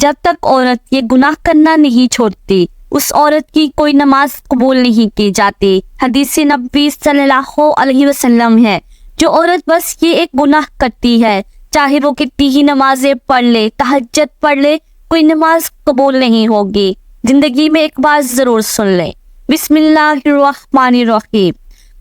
جب تک عورت یہ گناہ کرنا نہیں چھوڑتی اس عورت کی کوئی نماز قبول نہیں کی جاتی۔ حدیث نبوی صلی اللہ علیہ وسلم ہے، جو عورت بس یہ ایک گناہ کرتی ہے، چاہے وہ کتنی ہی نمازیں پڑھ لے، تہجد پڑھ لے، کوئی نماز قبول نہیں ہوگی۔ زندگی میں ایک بار ضرور سن لیں۔ بسم اللہ الرحمن الرحیم۔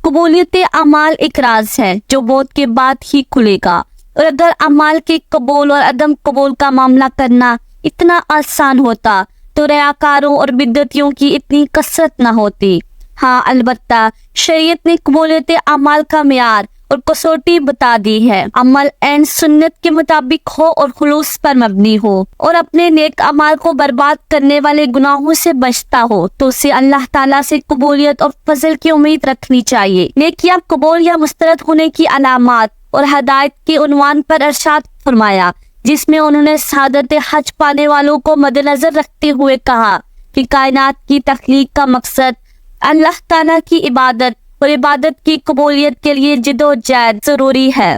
قبولیت اعمال ایک راز ہے جو موت کے بعد ہی کھلے گا، اور اگر اعمال کے قبول اور عدم قبول کا معاملہ کرنا اتنا آسان ہوتا تو ریاکاروں اور بدعتیوں کی اتنی کثرت نہ ہوتی۔ ہاں البتہ شریعت نے قبولیت اعمال کا معیار اور کسوٹی بتا دی ہے۔ عمل عین سنت کے مطابق ہو اور خلوص پر مبنی ہو، اور اپنے نیک اعمال کو برباد کرنے والے گناہوں سے بچتا ہو تو اسے اللہ تعالیٰ سے قبولیت اور فضل کی امید رکھنی چاہیے۔ نیکیاں قبول یا مسترد ہونے کی علامات اور ہدایت کے عنوان پر ارشاد فرمایا، جس میں انہوں نے سعادت حج پانے والوں کو مد نظر رکھتے ہوئے کہا کہ کائنات کی تخلیق کا مقصد اللہ تعالیٰ کی عبادت اور عبادت کی قبولیت کے لیے جد و جہد ضروری ہے۔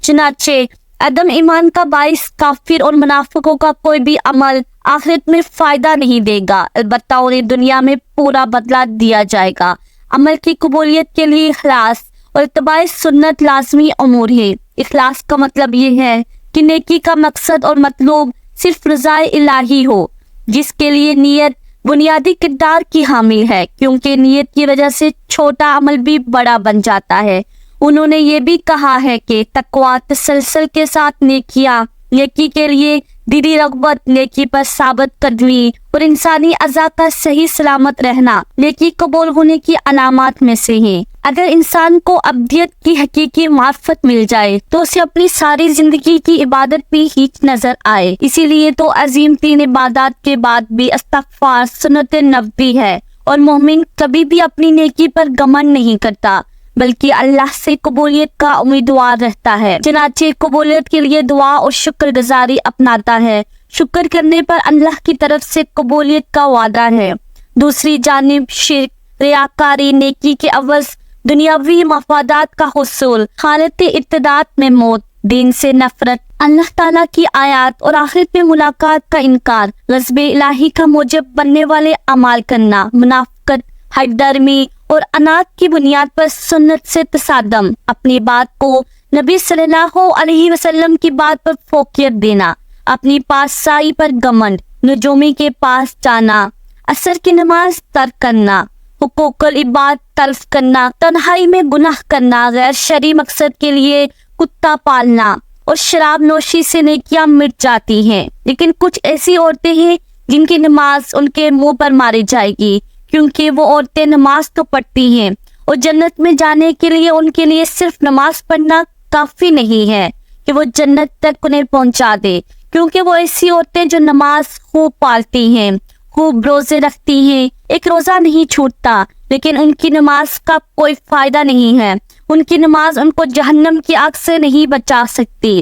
چنانچہ عدم ایمان کا باعث کافر اور منافقوں کا کوئی بھی عمل آخرت میں فائدہ نہیں دے گا، البتہ انہیں دنیا میں پورا بدلہ دیا جائے گا۔ عمل کی قبولیت کے لیے اخلاص اور اتباع سنت لازمی امور ہے۔ اخلاص کا مطلب یہ ہے کہ نیکی کا مقصد اور مطلوب صرف رضا الہی ہو، جس کے لیے نیت بنیادی کردار کی حامل ہے، کیونکہ نیت کی وجہ سے چھوٹا عمل بھی بڑا بن جاتا ہے۔ انہوں نے یہ بھی کہا ہے کہ تقویٰ تسلسل کے ساتھ نیکیاں، نیکی کے لیے دلی رغبت، نیکی پر ثابت قدمی اور انسانی اعضاء کا صحیح سلامت رہنا نیکی قبول ہونے کی علامات میں سے ہیں۔ اگر انسان کو ابدیت کی حقیقی معرفت مل جائے تو اسے اپنی ساری زندگی کی عبادت بھی ہیچ نظر آئے۔ اسی لیے تو عظیم تین عبادات کے بعد بھی استغفار سنت نبوی ہے، اور مومن کبھی بھی اپنی نیکی پر گمن نہیں کرتا بلکہ اللہ سے قبولیت کا امیدوار رہتا ہے۔ چنانچہ قبولیت کے لیے دعا اور شکر گزاری اپناتا ہے۔ شکر کرنے پر اللہ کی طرف سے قبولیت کا وعدہ ہے۔ دوسری جانب شرک، ریاکاری، نیکی کے عوض دنیاوی مفادات کا حصول، حالت ارتداد میں موت، دین سے نفرت، اللہ تعالیٰ کی آیات اور آخرت میں ملاقات کا انکار، غضب الہی کا موجب بننے والے اعمال کرنا، منافقت، حد درمی اور انات کی بنیاد پر سنت سے تصادم، اپنی بات کو نبی صلی اللہ علیہ وسلم کی بات پر فوقیت دینا، اپنی پاسائی پر گمنڈ، نجومی کے پاس جانا، عصر کی نماز ترک کرنا، حقوق العباد تلف کرنا، تنہائی میں گناہ کرنا، غیر شرعی مقصد کے لیے کتا پالنا اور شراب نوشی سے نیکیاں مٹ جاتی ہیں۔ لیکن کچھ ایسی عورتیں ہیں جن کی نماز ان کے منہ پر ماری جائے گی، کیونکہ وہ عورتیں نماز تو پڑھتی ہیں، اور جنت میں جانے کے لیے صرف نماز پڑھنا کافی نہیں ہے کہ وہ جنت تک انہیں پہنچا دے، کیونکہ وہ ایسی عورتیں جو نماز خوب پالتی ہیں، خوب روزے رکھتی ہیں، ایک روزہ نہیں چھوٹتا، لیکن ان کی نماز کا کوئی فائدہ نہیں ہے۔ ان کی نماز ان کو جہنم کی آگ سے نہیں بچا سکتی،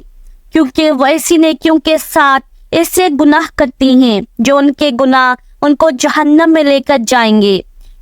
کیونکہ وہ ایسی نیکیوں کے ساتھ ایسے گناہ کرتی ہیں جو ان کے گناہ ان کو جہنم میں لے کر جائیں گے،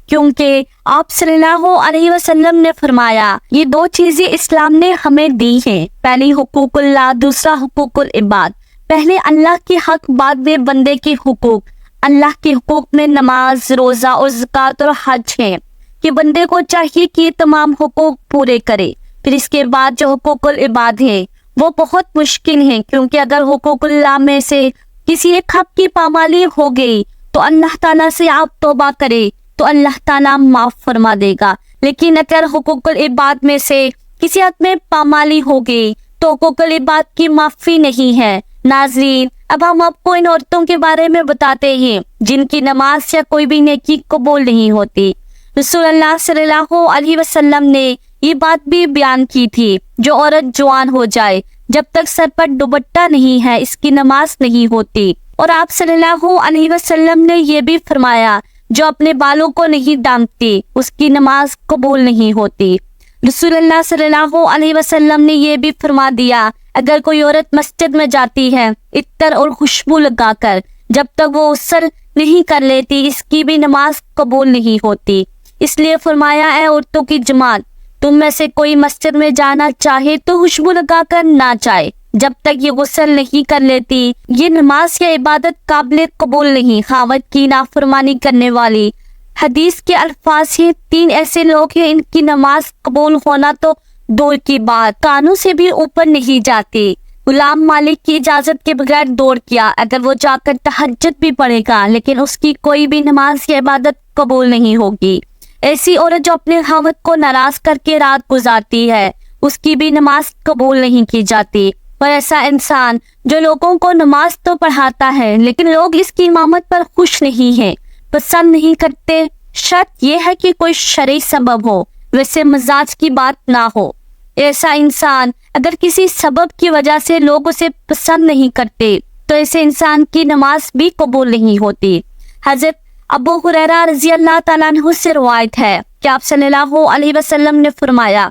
کیونکہ آپ صلی اللہ علیہ وسلم نے فرمایا، یہ دو چیزیں اسلام نے ہمیں دی ہیں، پہلی حقوق اللہ، دوسرا حقوق العباد۔ پہلے اللہ کے حق، بعد میں بندے کے حقوق۔ اللہ کے حقوق میں نماز، روزہ اور زکوٰۃ اور حج ہیں کہ بندے کو چاہیے کہ یہ تمام حقوق پورے کرے۔ پھر اس کے بعد جو حقوق العباد ہیں وہ بہت مشکل ہیں، کیونکہ اگر حقوق اللہ میں سے کسی ایک حق کی پامالی ہو گئی تو اللہ تعالیٰ سے آپ توبہ کرے تو اللہ تعالیٰ معاف فرما دے گا، لیکن اگر حقوق العباد میں سے کسی حق میں پامالی ہو گئی تو حقوق العباد کی معافی نہیں ہے۔ ناظرین، اب ہم آپ کو ان عورتوں کے بارے میں بتاتے ہیں جن کی نماز یا کوئی بھی نیکی قبول نہیں ہوتی۔ رسول اللہ صلی اللہ علیہ وسلم نے یہ بات بھی بیان کی تھی، جو عورت جوان ہو جائے جب تک سر پر دوپٹہ نہیں ہے اس کی نماز نہیں ہوتی، اور آپ صلی اللہ علیہ وسلم نے یہ بھی فرمایا، جو اپنے بالوں کو نہیں دامتی اس کی نماز قبول نہیں ہوتی۔ رسول اللہ صلی اللہ علیہ وسلم نے یہ بھی فرما دیا، اگر کوئی عورت مسجد میں جاتی ہے عطر اور خوشبو لگا کر، جب تک وہ غسل نہیں کر لیتی اس کی بھی نماز قبول نہیں ہوتی۔ اس لیے فرمایا، اے عورتوں کی جماعت، تم میں سے کوئی مسجد میں جانا چاہے تو خوشبو لگا کر نہ جائے، جب تک یہ غسل نہیں کر لیتی یہ نماز یا عبادت قابل قبول نہیں۔ خاوند کی نافرمانی کرنے والی، حدیث کے الفاظ ہیں 3 ایسے لوگ ہیں ان کی نماز قبول ہونا تو دور کی بات، کانوں سے بھی اوپر نہیں جاتی۔ غلام مالک کی اجازت کے بغیر دوڑ کیا، اگر وہ جا کر تہجد بھی پڑھے گا لیکن اس کی کوئی بھی نماز یا عبادت قبول نہیں ہوگی۔ ایسی عورت جو اپنے خاوند کو ناراض کر کے رات گزارتی ہے اس کی بھی نماز قبول نہیں کی جاتی۔ اور ایسا انسان جو لوگوں کو نماز تو پڑھاتا ہے لیکن لوگ اس کی امامت پر خوش نہیں ہیں، پسند نہیں کرتے، شرط یہ ہے کہ کوئی شرعی سبب ہو، ویسے مزاج کی بات نہ ہو۔ ایسا انسان اگر کسی سبب کی وجہ سے لوگ اسے پسند نہیں کرتے تو ایسے انسان کی نماز بھی قبول نہیں ہوتی۔ حضرت ابو ہریرہ رضی اللہ تعالیٰ عنہ سے روایت ہے کہ آپ صلی اللہ علیہ وسلم نے فرمایا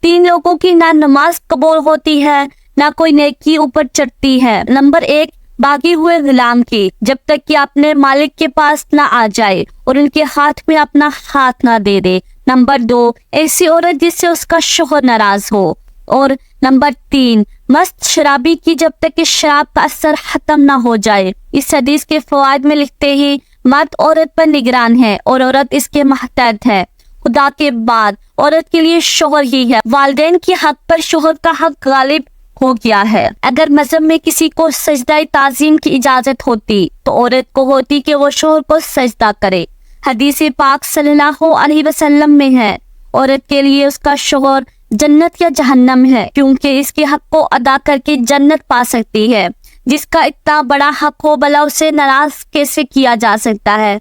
3 لوگوں کی نہ نماز قبول ہوتی ہے نہ کوئی نیکی اوپر چڑھتی ہے۔ نمبر 1 باغی ہوئے غلام کی، جب تک کہ اپنے مالک کے پاس نہ آ جائے اور ان کے ہاتھ میں اپنا ہاتھ نہ دے دے۔ نمبر 2 ایسی عورت جس سے اس کا شوہر ناراض ہو۔ اور نمبر 3 مست شرابی کی، جب تک کہ شراب کا اثر ختم نہ ہو جائے۔ اس حدیث کے فوائد میں لکھتے ہیں مرد عورت پر نگران ہے اور عورت اس کے محتاط ہے۔ خدا کے بعد عورت کے لیے شوہر ہی ہے، والدین کی حق پر شوہر کا حق غالب ہو گیا ہے۔ اگر مذہب میں کسی کو سجدہ تعظیم کی اجازت ہوتی تو عورت کو ہوتی کہ وہ شوہر کو سجدہ کرے۔ حدیث پاک صلی اللہ علیہ وسلم میں ہے عورت کے لیے اس کا شوہر جنت یا جہنم ہے، کیونکہ اس کے حق کو ادا کر کے جنت پا سکتی ہے۔ جس کا اتنا بڑا حق ہو بھلا اسے ناراض کیسے کیا جا سکتا ہے؟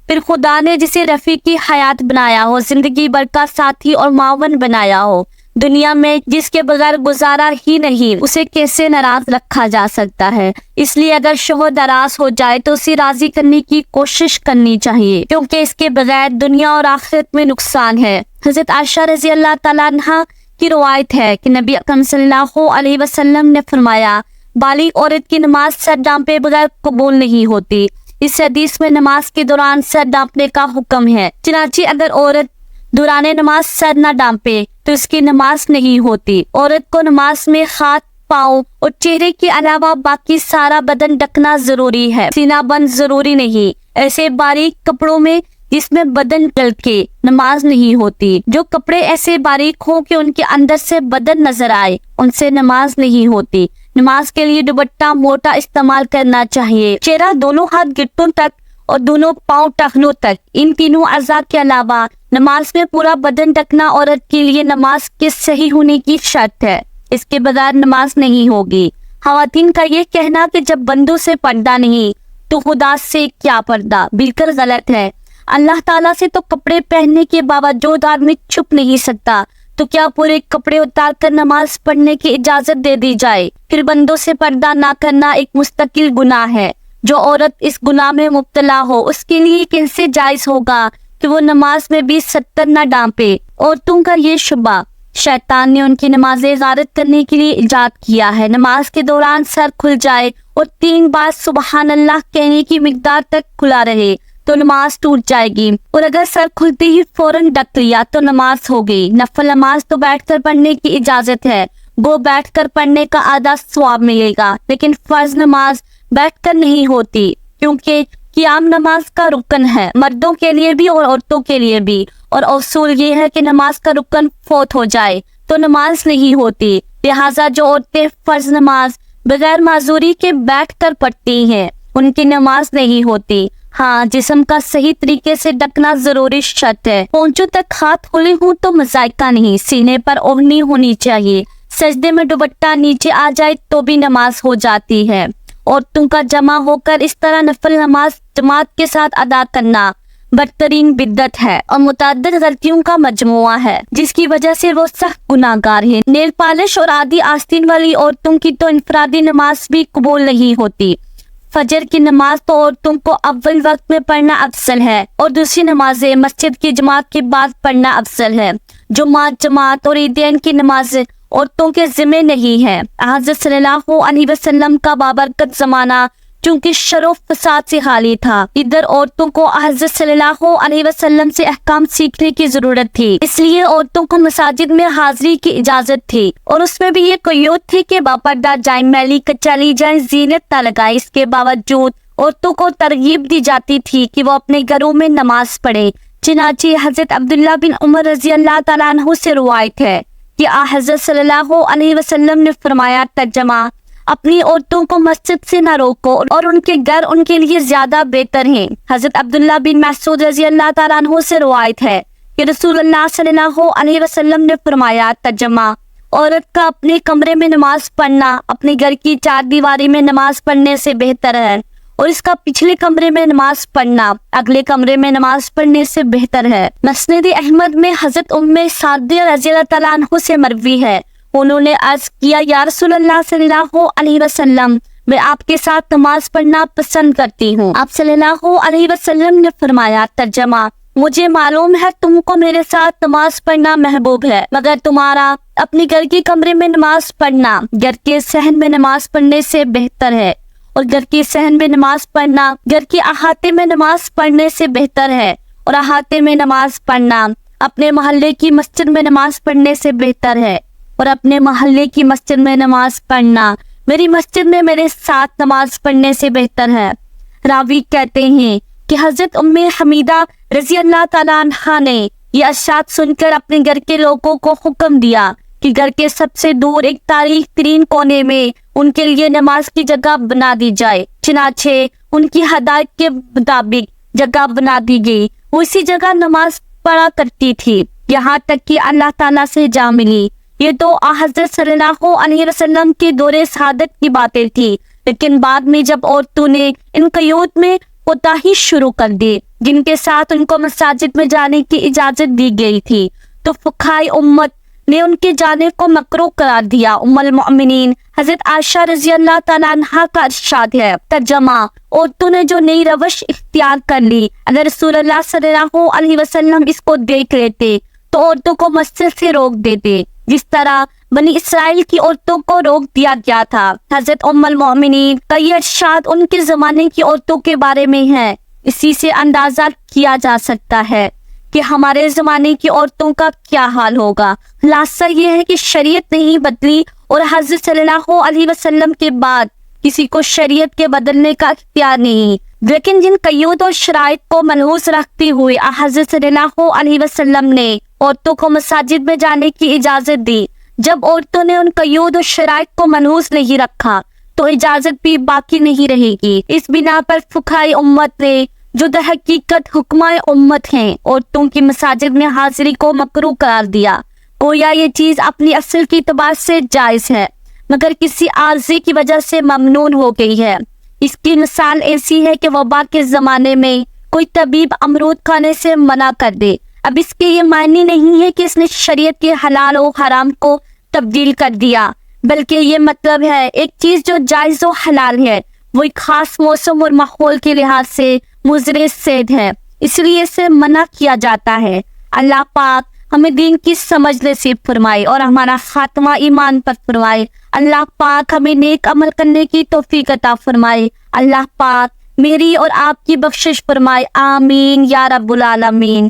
پھر خدا نے جسے رفیقی حیات بنایا ہو، زندگی بھر کا ساتھی اور معاون بنایا ہو، دنیا میں جس کے بغیر گزارا ہی نہیں، اسے کیسے ناراض رکھا جا سکتا ہے؟ اس لیے اگر شوہر ناراض ہو جائے تو اسے راضی کرنے کی کوشش کرنی چاہیے، کیونکہ اس کے بغیر دنیا اور آخرت میں نقصان ہے۔ حضرت عائشہ رضی اللہ تعالیٰ عنہا کی روایت ہے کہ نبی اکرم صلی اللہ علیہ وسلم نے فرمایا بالغ عورت کی نماز سر ڈانپے بغیر قبول نہیں ہوتی۔ اس حدیث میں نماز کے دوران سر ڈانپنے کا حکم ہے، چنانچہ اگر عورت دوران نماز سر نہ ڈانپے تو اس کی نماز نہیں ہوتی۔ عورت کو نماز میں ہاتھ، پاؤں اور چہرے کے علاوہ باقی سارا بدن ڈھکنا ضروری ہے، سینہ بند ضروری نہیں۔ ایسے باریک کپڑوں میں جس میں بدن ڈھلکے نماز نہیں ہوتی۔ جو کپڑے ایسے باریک ہوں کہ ان کے اندر سے بدن نظر آئے ان سے نماز نہیں ہوتی۔ نماز کے لیے دوپٹہ موٹا استعمال کرنا چاہیے۔ چہرہ، دونوں ہاتھ گھٹنوں تک اور دونوں پاؤں ٹخنوں تک، ان تینوں اعضاء کے علاوہ نماز میں پورا بدن ڈھکنا عورت کے لیے نماز کے صحیح ہونے کی شرط ہے، اس کے بغیر نماز نہیں ہوگی۔ خواتین کا یہ کہنا کہ جب بندوں سے پردہ نہیں تو خدا سے کیا پردہ، بالکل غلط ہے۔ اللہ تعالیٰ سے تو کپڑے پہننے کے باوجود آدمی چھپ نہیں سکتا، تو کیا پورے کپڑے اتار کر نماز پڑھنے کی اجازت دے دی جائے؟ پھر بندوں سے پردہ نہ کرنا ایک مستقل گناہ ہے۔ جو عورت اس گناہ میں مبتلا ہو اس کے لیے کیسے جائز ہوگا کہ وہ نماز میں بھی ستر نہ ڈانپے؟ عورتوں کا یہ شبہ شیطان نے ان کی نمازیں غارت کرنے کے لیے ایجاد کیا ہے۔ نماز کے دوران سر کھل جائے اور 3 بار سبحان اللہ کہنے کی مقدار تک کھلا رہے تو نماز ٹوٹ جائے گی، اور اگر سر کھلتے ہی فوراً ڈھک لیا تو نماز ہو گئی۔ نفل نماز تو بیٹھ کر پڑھنے کی اجازت ہے، وہ بیٹھ کر پڑھنے کا آدھا ثواب ملے گا، لیکن فرض نماز بیٹھ کر نہیں ہوتی، کیونکہ قیام نماز کا رکن ہے، مردوں کے لیے بھی اور عورتوں کے لیے بھی، اور اصول یہ ہے کہ نماز کا رکن فوت ہو جائے تو نماز نہیں ہوتی۔ لہٰذا جو عورتیں فرض نماز بغیر معذوری کے بیٹھ کر پڑھتی ہیں ان کی نماز نہیں ہوتی۔ ہاں، جسم کا صحیح طریقے سے ڈھکنا ضروری شرط ہے۔ پونچوں تک ہاتھ کھلے ہوں تو مذائقہ نہیں، سینے پر اوڑھنی ہونی چاہیے۔ سجدے میں دوپٹہ نیچے آ جائے تو بھی نماز ہو جاتی ہے۔ عورتوں کا جمع ہو کر اس طرح نفل نماز جماعت کے ساتھ ادا کرنا بدترین بدعت ہے اور متعدد غلطیوں کا مجموعہ ہے، جس کی وجہ سے وہ سخت گناہ گار ہیں۔ نیل پالش اور آدھی آستین والی عورتوں کی تو انفرادی نماز بھی قبول نہیں ہوتی۔ فجر کی نماز تو عورتوں کو اول وقت میں پڑھنا افضل ہے اور دوسری نمازیں مسجد کی جماعت کے بعد پڑھنا افضل ہے۔ جماعت اور عیدین کی نماز عورتوں کے ذمہ نہیں ہے۔ حضرت صلی اللہ علیہ وسلم کا بابرکت زمانہ چونکہ شر و فساد سے خالی تھا۔ ادھر عورتوں کو حضرت صلی اللہ علیہ وسلم سے احکام سیکھنے کی ضرورت تھی، اس لیے عورتوں کو مساجد میں حاضری کی اجازت تھی، اور اس میں بھی یہ قیود تھی کہ باپردہ جائیں، میلی کچلی جائیں، زینت نہ لگائیں۔ اس کے باوجود عورتوں کو ترغیب دی جاتی تھی کہ وہ اپنے گھروں میں نماز پڑھیں۔ چنانچہ حضرت عبداللہ بن عمر رضی اللہ تعالیٰ عنہ سے روایت ہے کہ حضرت صلی اللہ علیہ وسلم نے فرمایا، ترجمہ: اپنی عورتوں کو مسجد سے نہ روکو اور ان کے گھر ان کے لیے زیادہ بہتر ہیں۔ حضرت عبداللہ بن مسعود رضی اللہ تعالیٰ عنہ سے روایت ہے کہ رسول اللہ صلی اللہ علیہ وسلم نے فرمایا، ترجمہ: عورت کا اپنے کمرے میں نماز پڑھنا اپنے گھر کی چار دیواری میں نماز پڑھنے سے بہتر ہے، اور اس کا پچھلے کمرے میں نماز پڑھنا اگلے کمرے میں نماز پڑھنے سے بہتر ہے۔ مسند احمد میں حضرت سعدیہ رضی اللہ تعالیٰ عنہ سے مروی ہے، انہوں نے عرض کیا، یا رسول اللہ صلی اللہ علیہ وسلم، میں آپ کے ساتھ نماز پڑھنا پسند کرتی ہوں۔ آپ صلی اللہ علیہ وسلم نے فرمایا، ترجمہ: مجھے معلوم ہے تم کو میرے ساتھ نماز پڑھنا محبوب ہے، مگر تمہارا اپنے گھر کے کمرے میں نماز پڑھنا گھر کے صحن میں نماز پڑھنے سے بہتر ہے، اور گھر کے صحن میں نماز پڑھنا گھر کے احاطے میں نماز پڑھنے سے بہتر ہے، اور احاطے میں نماز پڑھنا اپنے محلے کی مسجد میں نماز پڑھنے سے بہتر ہے، اور اپنے محلے کی مسجد میں نماز پڑھنا میری مسجد میں میرے ساتھ نماز پڑھنے سے بہتر ہے۔ راوی کہتے ہیں کہ حضرت حمیدہ رضی اللہ تعالیٰ عنہا نے یہ ارشاد سن کر اپنے گھر کے لوگوں کو حکم دیا کہ گھر کے سب سے دور ایک تاریک ترین کونے میں ان کے لیے نماز کی جگہ بنا دی جائے۔ چنانچہ ان کی ہدایت کے مطابق جگہ بنا دی گئی، وہ اسی جگہ نماز پڑھا کرتی تھی یہاں تک کہ اللہ تعالیٰ سے جا ملی۔ یہ تو حضرت صلی اللہ علیہ وسلم کے دور سعادت کی باتیں تھی، لیکن بعد میں جب عورتوں نے ان قیود میں کوتاہی شروع کر دی جن کے ساتھ ان کو مساجد میں جانے کی اجازت دی گئی تھی، تو فقہائے امت نے ان کے جانے کو مکروہ قرار دیا۔ ام المؤمنین حضرت عائشہ رضی اللہ تعالیٰ عنہا کا ارشاد ہے، ترجمہ: عورتوں نے جو نئی روش اختیار کر لی، اگر رسول اللہ صلی اللہ علیہ وسلم اس کو دیکھ لیتے تو عورتوں کو مسجد سے روک دیتے، جس طرح بنی اسرائیل کی عورتوں کو روک دیا گیا تھا۔ حضرت ام المؤمنین کا یہ ارشاد ان کے زمانے کی عورتوں کے بارے میں ہے۔ اسی سے اندازہ کیا جا سکتا ہے کہ ہمارے زمانے کی عورتوں کا کیا حال ہوگا۔ خلاصہ یہ ہے کہ شریعت نہیں بدلی، اور حضرت صلی اللہ علیہ وسلم کے بعد کسی کو شریعت کے بدلنے کا اختیار نہیں، لیکن جن قیود اور شرائط کو ملحوظ رکھتے ہوئے حضرت صلی اللہ علیہ وسلم نے عورتوں کو مساجد میں جانے کی اجازت دی، جب عورتوں نے ان قیود اور شرائط کو ملحوظ نہیں رکھا تو اجازت بھی باقی نہیں رہے گی۔ اس بنا پر فقہائے امت نے جو در حقیقت حکمائے امت ہیں، عورتوں کی مساجد میں حاضری کو مکروہ قرار دیا، گویا یہ چیز اپنی اصل کی اعتبار سے جائز ہے مگر کسی عارضے کی وجہ سے ممنوع ہو گئی ہے۔ اس کی مثال ایسی ہے کہ وبا کے زمانے میں کوئی طبیب امرود کھانے سے منع کر دے، اب اس کے یہ معنی نہیں ہے کہ اس نے شریعت کے حلال و حرام کو تبدیل کر دیا، بلکہ یہ مطلب ہے ایک چیز جو جائز و حلال ہے وہ ایک خاص موسم اور ماحول کے لحاظ سے مضر صید ہے، اس لیے اسے منع کیا جاتا ہے۔ اللہ پاک ہمیں دین کی سمجھ نصیب فرمائے اور ہمارا خاتمہ ایمان پر فرمائے۔ اللہ پاک ہمیں نیک عمل کرنے کی توفیق عطا فرمائے۔ اللہ پاک میری اور آپ کی بخشش فرمائے، آمین یا رب العالمین۔